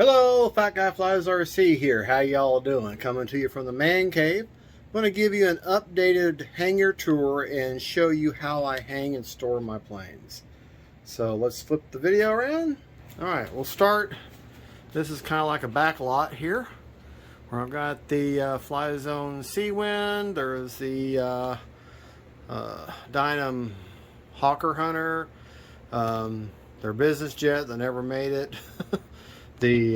Hello, Fat Guy Flies RC here. How y'all doing? Coming to you from the man cave. I'm going to give you an updated hangar tour and show you how I hang and store my planes. So let's flip the video around. Alright, we'll start. This is kind of like a back lot here, where I've got the Fly Zone Seawind. There's the Dynam Hawker Hunter. Their business jet that never made it. The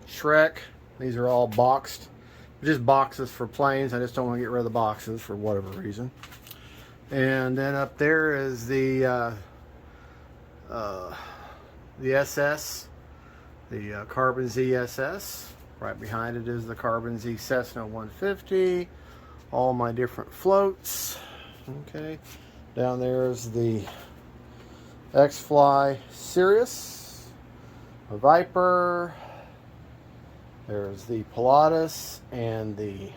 Shrek. These are all boxed. Just boxes for planes. I just don't want to get rid of the boxes for whatever reason. And then up there is the SS, the Carbon Z SS. Right behind it is the Carbon Z Cessna 150. All my different floats. Okay. Down there is the X-Fly Sirius, a Viper. There's the Pilatus and the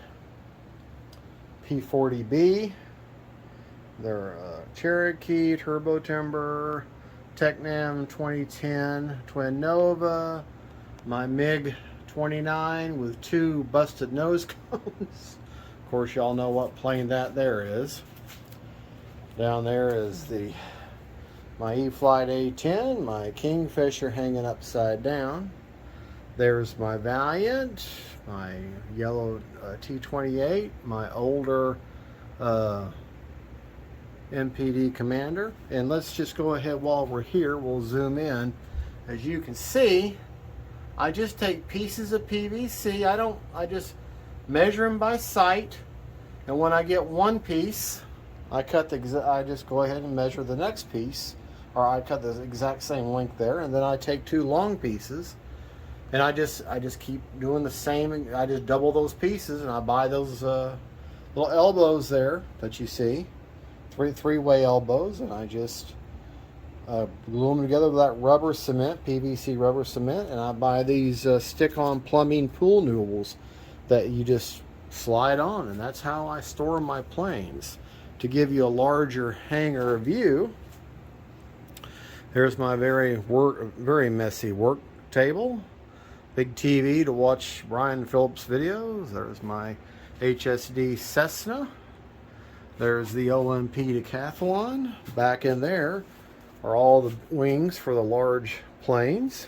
P40B. They're Cherokee, Turbo Timber, Technam 2010, Twin Nova, my MiG 29 with 2 busted nose cones. Of course, y'all know what plane that there is. Down there is my e-flite A10, my Kingfisher hanging upside down. There's my Valiant, my yellow T28, my older MPD Commander. And let's just go ahead while we're here, we'll zoom in. As you can see, I just take pieces of PVC. I just measure them by sight. And when I get one piece, I just go ahead and measure the next piece. Or I cut the exact same length there, and then I take 2 long pieces, and I just keep doing the same. I just double those pieces, and I buy those little elbows there that you see, three-way elbows, and I just glue them together with that rubber cement, PVC rubber cement, and I buy these stick-on plumbing pool noodles that you just slide on, and that's how I store my planes. To give you a larger hangar view, here's my very messy work table. Big TV to watch Brian Phillips videos. There's my HSD Cessna. There's the OMP Decathlon. Back in there are all the wings for the large planes.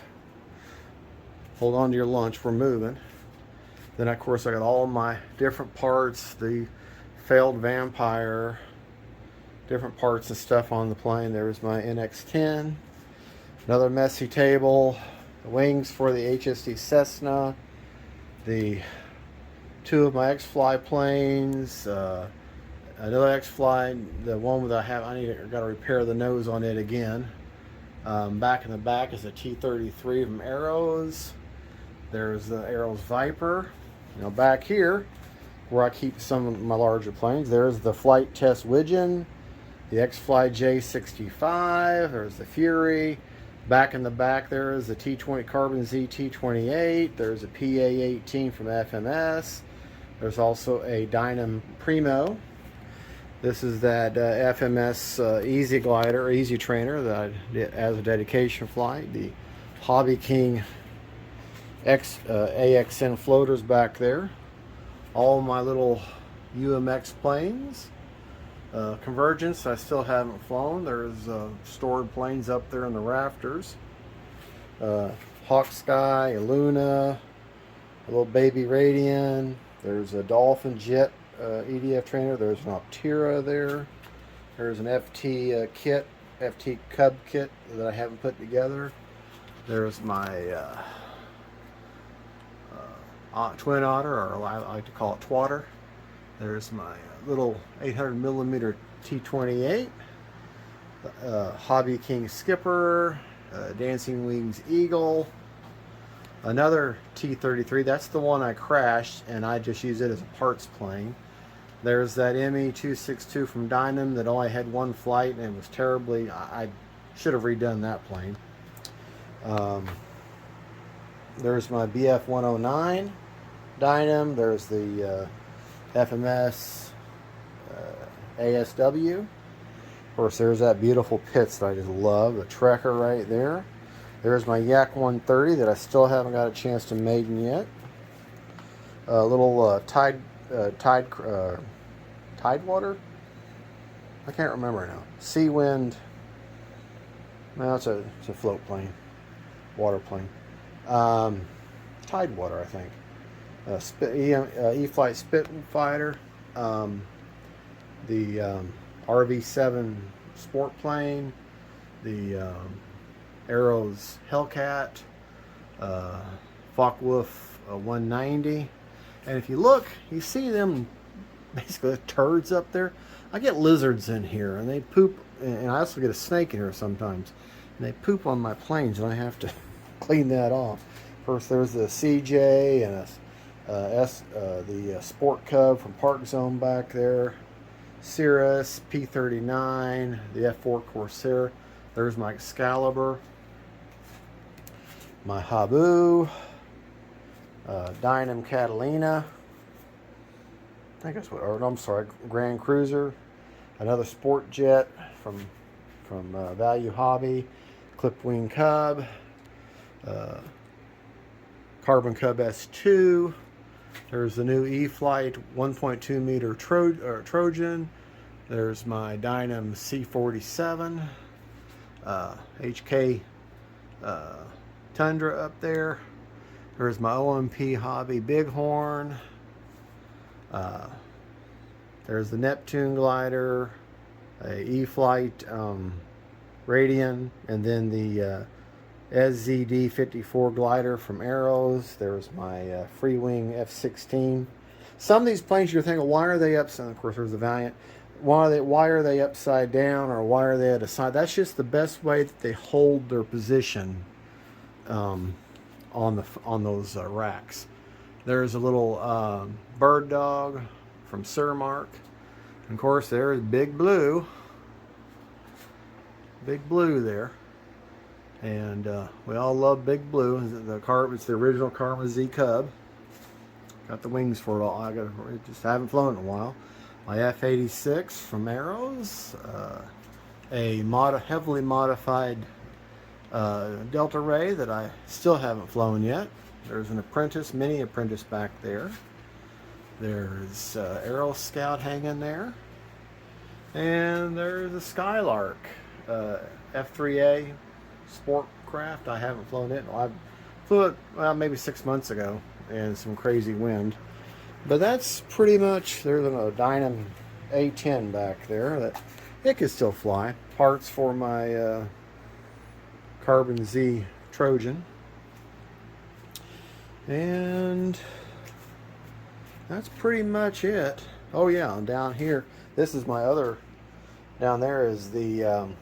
Hold on to your lunch, we're moving. Then of course I got all my different parts, the failed Vampire, different parts and stuff on the plane. There's my NX-10, another messy table, the wings for the HSD Cessna, the 2 of my X-Fly planes, another X-Fly, the one that I got to repair the nose on it again. Back in the back is a T-33 from Arrows. There's the Arrows Viper. Now back here, where I keep some of my larger planes, there's the Flight Test Widgeon, the X-Fly J65, there's the Fury. Back in the back there is the T20 Carbon Z T28, there's a PA-18 from FMS. There's also a Dynam Primo. This is that FMS Easy Glider, Easy Trainer that I did as a dedication flight. The Hobby King AXN floaters back there. All my little UMX planes. Convergence I still haven't flown. There's stored planes up there in the rafters. Hawk Sky, a Luna, a little baby Radian. There's a Dolphin Jet EDF trainer. There's an Optera there. There's an FT kit, FT Cub kit that I haven't put together. There's my Twin Otter, or I like to call it Twatter. There's my little 800mm T28, Hobby King Skipper, Dancing Wings Eagle, another T-33. That's the one I crashed, and I just use it as a parts plane. There's that ME-262 from Dynam that only had one flight, and it was terribly, I should have redone that plane. There's my BF-109 Dynam. There's the FMS ASW. Of course, there's that beautiful Pitts that I just love, the Trekker right there. There's my Yak 130 that I still haven't got a chance to maiden yet. A little Tidewater. I can't remember now. Seawind. No, it's a float plane, water plane. Tidewater, I think. E-flite Spitfire. The RV7 sport plane. The Arrows Hellcat. Focke-Wulf 190. And if you look, you see them basically turds up there. I get lizards in here, and they poop, and I also get a snake in here sometimes, and they poop on my planes, and I have to clean that off. First, there's the CJ and the Sport Cub from Park Zone back there, Cirrus P39, the F4 Corsair. There's my Excalibur, my Habu, Dynam Catalina. I think that's what. Or no, I'm sorry, Grand Cruiser, another sport jet from Value Hobby, Clipped Wing Cub, Carbon Cub S2. There's the new e-flite 1.2 meter Trojan. There's my Dynam C47, HK Tundra up there. There's my OMP Hobby Bighorn. There's the Neptune glider, a e-flite Radian, and then the SZD-54 glider from Arrows. There's my Freewing F-16. Some of these planes you're thinking, why are they upside? Of course, there's the Valiant. Why are they upside down, or why are they at a side? That's just the best way that they hold their position on those racks. There's a little bird dog from Surmark. And of course, there's Big Blue. Big Blue there. And we all love Big Blue. It's the original Karma Z Cub. Got the wings for it all. I just haven't flown in a while. My F-86 from Arrows. A heavily modified Delta Ray that I still haven't flown yet. There's an mini apprentice back there. There's Aero Scout hanging there. And there's the Skylark F3A sport craft. I haven't flown it. I flew it maybe 6 months ago in some crazy wind. But that's pretty much, there's a Dynam A10 back there that it could still fly. Parts for my Carbon Z Trojan. And that's pretty much it. Oh yeah, and down here, this is my other, down there is the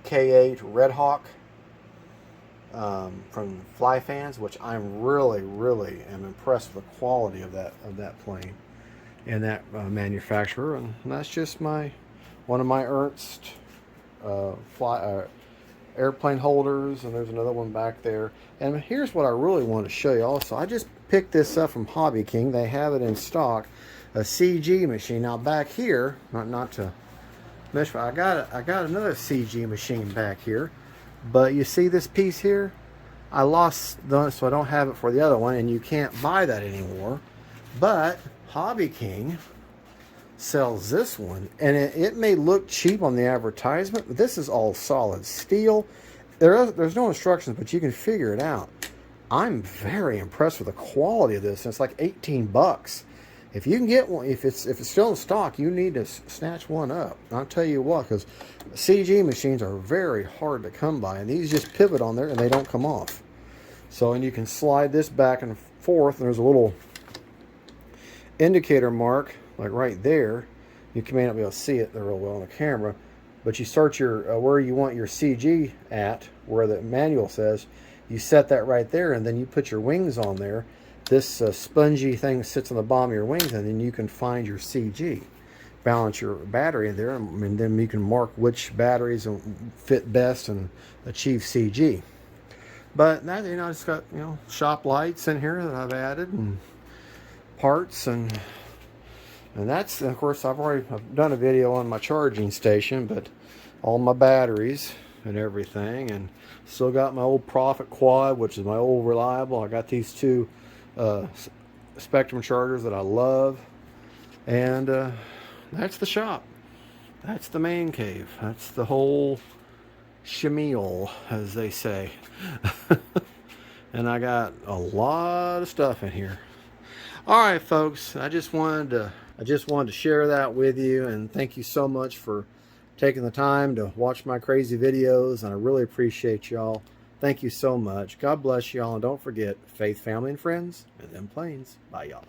K8 Red Hawk from Fly Fans, which I'm really am impressed with the quality of that plane and that manufacturer. And that's just one of my Ernst airplane holders, and there's another one back there. And here's what I really want to show you also. I just picked this up from Hobby King. They have it in stock, a CG machine. Now back here, not to mess with, I got another CG machine back here, but you see this piece here? I lost the, so I don't have it for the other one, and you can't buy that anymore. But Hobby King sells this one, and it may look cheap on the advertisement, but this is all solid steel. There's no instructions, but you can figure it out. I'm very impressed with the quality of this, and it's like 18 bucks. If you can get one, if it's still in stock, you need to snatch one up. I'll tell you what, because CG machines are very hard to come by, and these just pivot on there and they don't come off. So, and you can slide this back and forth, and there's a little indicator mark like right there. You may not be able to see it there real well on the camera, but you start your where you want your CG at, where the manual says. You set that right there, and then you put your wings on there. This spongy thing sits on the bottom of your wings, and then you can find your CG. Balance your battery in there, and then you can mark which batteries fit best and achieve CG. But that, I just got, shop lights in here that I've added, and parts, and that's, of course, I've done a video on my charging station, but all my batteries, and everything. And still got my old Prophet quad, which is my old reliable. I got these two Spectrum chargers that I love. And that's the shop. That's the man cave. That's the whole shameel, as they say. And I got a lot of stuff in here. All right, folks, I just wanted to share that with you, and thank you so much for taking the time to watch my crazy videos, and I really appreciate y'all. Thank you so much. God bless y'all, and don't forget, faith, family, and friends, and them planes. Bye, y'all.